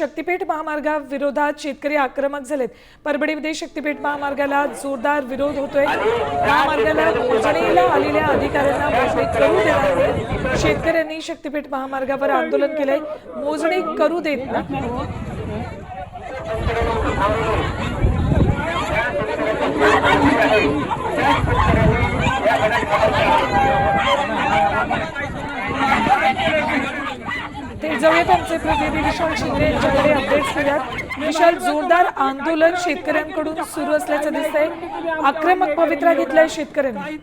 शक्तीपीठ महामार्गाविरोधात शेतकरी आक्रमक झालेत। परभणीमध्ये शक्तीपीठ महामार्गाला जोरदार विरोध होतोय। महामार्गाला मोजणीला आलेल्या अधिकाऱ्यांना मोजणी करू देणार नाही। शेतकऱ्यांनी शक्तीपीठ महामार्गावर आंदोलन केलंय। मोजणी करू देत नाही। ते जाऊयात आमचे प्रतिनिधी विशाल शिंदे यांच्याकडे अपडेट्स घेऊयात। विशाल, जोरदार आंदोलन शेतकऱ्यांकडून सुरू असल्याचं दिसतंय। आक्रमक पवित्रा घेतलाय शेतकऱ्यांनी।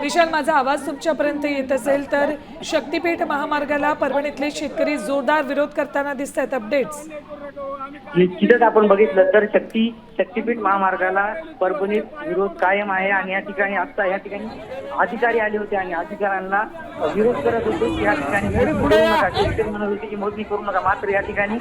विशाल, माझा आवाज तुमच्यापर्यंत येत असेल तर शक्तीपीठ महामार्गाला परभणीतले शेतकरी जोरदार विरोध करताना दिसत आहेत। अपडेट्स निश्चितच आपण बघितलं तर शक्तीपीठ महामार्गाला परभणीत विरोध कायम आहे आणि या ठिकाणी आता या ठिकाणी अधिकारी आले होते आणि अधिकाऱ्यांना विरोध करत होते की या ठिकाणी शेतकरी म्हणत होते की मोजणी करू नका। मात्र या ठिकाणी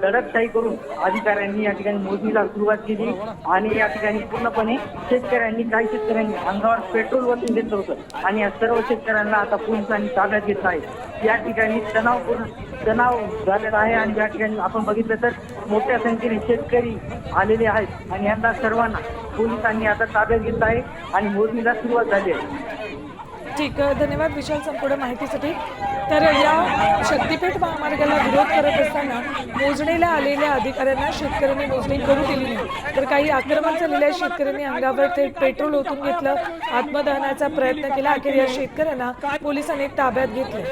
दडपशाही करून अधिकाऱ्यांनी या ठिकाणी मोजणीला सुरुवात केली आणि या ठिकाणी पूर्णपणे काही शेतकऱ्यांनी अंगावर पेट्रोल वरून घेतलं होतं आणि या सर्व शेतकऱ्यांना आता पोलिसांनी ताब्यात घेतलं आहे। या ठिकाणी तणाव झालेला आहे आणि या ठिकाणी आपण बघितलं तर मोठ्या संख्येने शेतकरी आलेले आहेत आणि यांना सर्वांना पोलिसांनी आता ताब्यात घेतलं आहे आणि मोजणीला सुरुवात झाली आहे। ठीक, धन्यवाद विशाल संपूर्ण माहितीसाठी। तर या शक्तीपीठ महामार्गाला विरोध करत असताना मोजणीला आलेल्या अधिकाऱ्यांना शेतकऱ्यांनी मोजणी करू दिली नाही, तर काही आक्रमक झालेल्या शेतकऱ्यांनी अंगावर ते पेट्रोल ओतून घेतलं, आत्मदहनाचा प्रयत्न केला। अखेर या शेतकऱ्यांना पोलिसांनी ताब्यात घेतले।